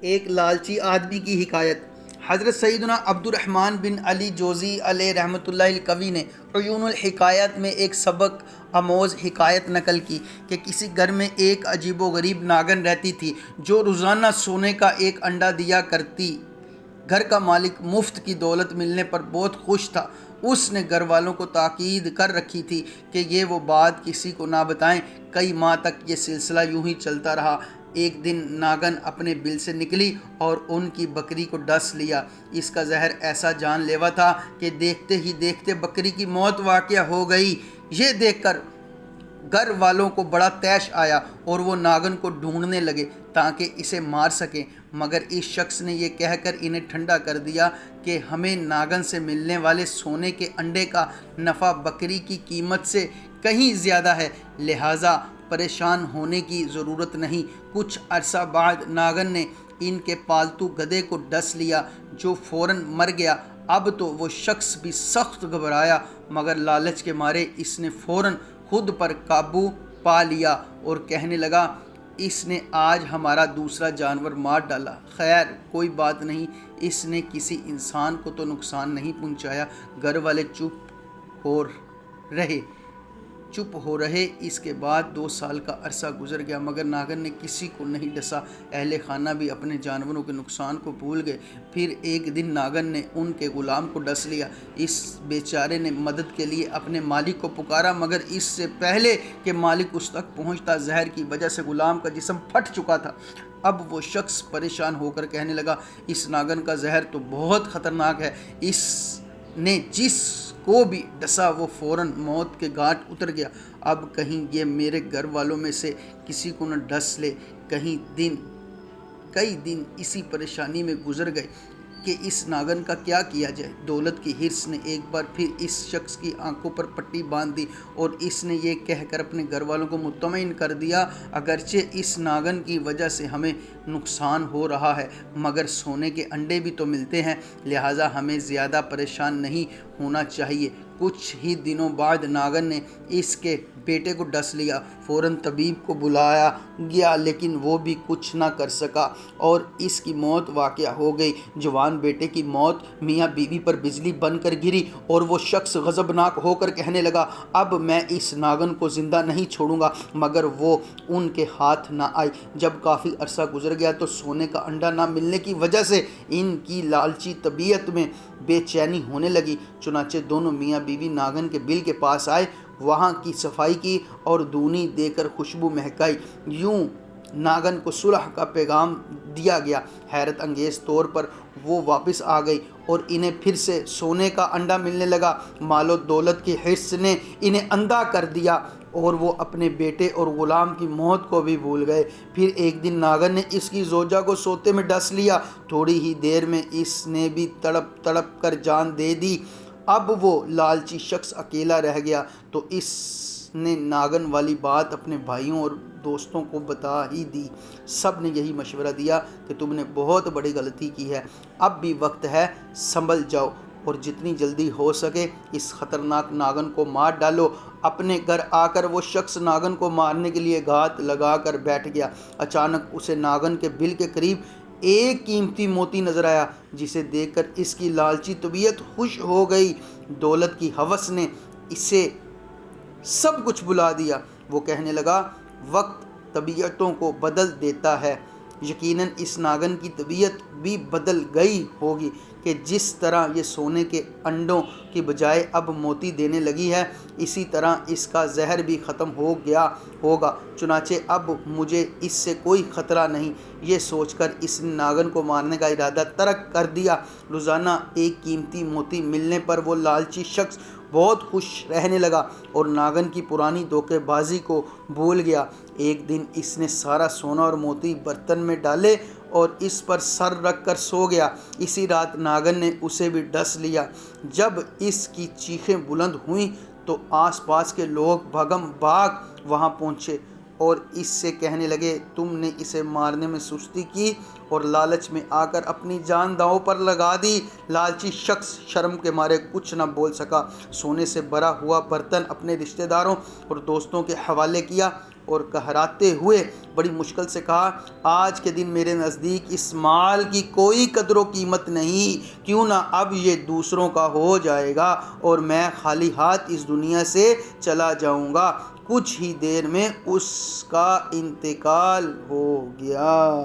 ایک لالچی آدمی کی حکایت۔ حضرت سیدنا عبد الرحمن بن علی جوزی علیہ رحمۃ اللہ القوی نے عیون الحکایات میں ایک سبق آموز حکایت نقل کی کہ کسی گھر میں ایک عجیب و غریب ناگن رہتی تھی جو روزانہ سونے کا ایک انڈا دیا کرتی۔ گھر کا مالک مفت کی دولت ملنے پر بہت خوش تھا۔ اس نے گھر والوں کو تاکید کر رکھی تھی کہ یہ وہ بات کسی کو نہ بتائیں۔ کئی ماہ تک یہ سلسلہ یوں ہی چلتا رہا۔ ایک دن ناگن اپنے بل سے نکلی اور ان کی بکری کو ڈس لیا۔ اس کا زہر ایسا جان لیوا تھا کہ دیکھتے ہی دیکھتے بکری کی موت واقع ہو گئی۔ یہ دیکھ کر گھر والوں کو بڑا طیش آیا اور وہ ناگن کو ڈھونڈنے لگے تاکہ اسے مار سکیں، مگر اس شخص نے یہ کہہ کر انہیں ٹھنڈا کر دیا کہ ہمیں ناگن سے ملنے والے سونے کے انڈے کا نفع بکری کی قیمت سے کہیں زیادہ ہے، لہٰذا پریشان ہونے کی ضرورت نہیں۔ کچھ عرصہ بعد ناگن نے ان کے پالتو گدھے کو ڈس لیا جو فوراً مر گیا۔ اب تو وہ شخص بھی سخت گھبرایا، مگر لالچ کے مارے اس نے فوراً خود پر قابو پا لیا اور کہنے لگا، اس نے آج ہمارا دوسرا جانور مار ڈالا، خیر کوئی بات نہیں، اس نے کسی انسان کو تو نقصان نہیں پہنچایا۔ گھر والے چپ ہو رہے۔ اس کے بعد 2 سال کا عرصہ گزر گیا مگر ناگن نے کسی کو نہیں ڈسا۔ اہل خانہ بھی اپنے جانوروں کے نقصان کو بھول گئے۔ پھر ایک دن ناگن نے ان کے غلام کو ڈس لیا۔ اس بیچارے نے مدد کے لیے اپنے مالک کو پکارا، مگر اس سے پہلے کہ مالک اس تک پہنچتا زہر کی وجہ سے غلام کا جسم پھٹ چکا تھا۔ اب وہ شخص پریشان ہو کر کہنے لگا، اس ناگن کا زہر تو بہت خطرناک ہے، اس نے جس کو بھی ڈسا وہ فوراً موت کے گھاٹ اتر گیا۔ اب کہیں یہ میرے گھر والوں میں سے کسی کو نہ ڈس لے۔ کئی دن اسی پریشانی میں گزر گئے کہ اس ناگن کا کیا کیا جائے۔ دولت کی حرص نے ایک بار پھر اس شخص کی آنکھوں پر پٹی باندھ دی اور اس نے یہ کہہ کر اپنے گھر والوں کو مطمئن کر دیا، اگرچہ اس ناگن کی وجہ سے ہمیں نقصان ہو رہا ہے مگر سونے کے انڈے بھی تو ملتے ہیں، لہٰذا ہمیں زیادہ پریشان نہیں ہونا چاہیے۔ کچھ ہی دنوں بعد ناگن نے اس کے بیٹے کو ڈس لیا۔ فوراً طبیب کو بلایا گیا لیکن وہ بھی کچھ نہ کر سکا اور اس کی موت واقع ہو گئی۔ جوان بیٹے کی موت میاں بیوی پر بجلی بن کر گری اور وہ شخص غضبناک ہو کر کہنے لگا، اب میں اس ناگن کو زندہ نہیں چھوڑوں گا، مگر وہ ان کے ہاتھ نہ آئی۔ جب کافی عرصہ گزر گیا تو سونے کا انڈا نہ ملنے کی وجہ سے ان کی لالچی طبیعت میں بے چینی ہونے لگی۔ چنانچہ دونوں میاں بیوی ناگن کے بل کے پاس آئے، وہاں کی صفائی کی اور دھونی دے کر خوشبو مہکائی۔ یوں ناگن کو صلح کا پیغام دیا گیا۔ حیرت انگیز طور پر وہ واپس آ گئی اور انہیں پھر سے سونے کا انڈا ملنے لگا۔ مال و دولت کی حرص نے انہیں اندھا کر دیا اور وہ اپنے بیٹے اور غلام کی موت کو بھی بھول گئے۔ پھر ایک دن ناگن نے اس کی زوجہ کو سوتے میں ڈس لیا۔ تھوڑی ہی دیر میں اس نے بھی تڑپ تڑپ کر جان دے دی۔ اب وہ لالچی شخص اکیلا رہ گیا تو اس نے ناگن والی بات اپنے بھائیوں اور دوستوں کو بتا ہی دی۔ سب نے یہی مشورہ دیا کہ تم نے بہت بڑی غلطی کی ہے، اب بھی وقت ہے، سنبھل جاؤ اور جتنی جلدی ہو سکے اس خطرناک ناگن کو مار ڈالو۔ اپنے گھر آ کر وہ شخص ناگن کو مارنے کے لیے گھات لگا کر بیٹھ گیا۔ اچانک اسے ناگن کے بل کے قریب ایک قیمتی موتی نظر آیا جسے دیکھ کر اس کی لالچی طبیعت خوش ہو گئی۔ دولت کی ہوس نے اسے سب کچھ بھلا دیا۔ وہ کہنے لگا، وقت طبیعتوں کو بدل دیتا ہے، یقیناً اس ناگن کی طبیعت بھی بدل گئی ہوگی کہ جس طرح یہ سونے کے انڈوں کی بجائے اب موتی دینے لگی ہے، اسی طرح اس کا زہر بھی ختم ہو گیا ہوگا، چنانچہ اب مجھے اس سے کوئی خطرہ نہیں۔ یہ سوچ کر اس نے ناگن کو مارنے کا ارادہ ترک کر دیا۔ روزانہ ایک قیمتی موتی ملنے پر وہ لالچی شخص بہت خوش رہنے لگا اور ناگن کی پرانی دھوکے بازی کو بھول گیا۔ ایک دن اس نے سارا سونا اور موتی برتن میں ڈالے اور اس پر سر رکھ کر سو گیا۔ اسی رات ناگن نے اسے بھی ڈس لیا۔ جب اس کی چیخیں بلند ہوئیں تو آس پاس کے لوگ بھاگم بھاگ وہاں پہنچے اور اس سے کہنے لگے، تم نے اسے مارنے میں سستی کی اور لالچ میں آ کر اپنی جان داؤں پر لگا دی۔ لالچی شخص شرم کے مارے کچھ نہ بول سکا۔ سونے سے بھرا ہوا برتن اپنے رشتہ داروں اور دوستوں کے حوالے کیا اور کہراتے ہوئے بڑی مشکل سے کہا، آج کے دن میرے نزدیک اس مال کی کوئی قدر و قیمت نہیں، کیوں نہ اب یہ دوسروں کا ہو جائے گا اور میں خالی ہاتھ اس دنیا سے چلا جاؤں گا۔ کچھ ہی دیر میں اس کا انتقال ہو گیا۔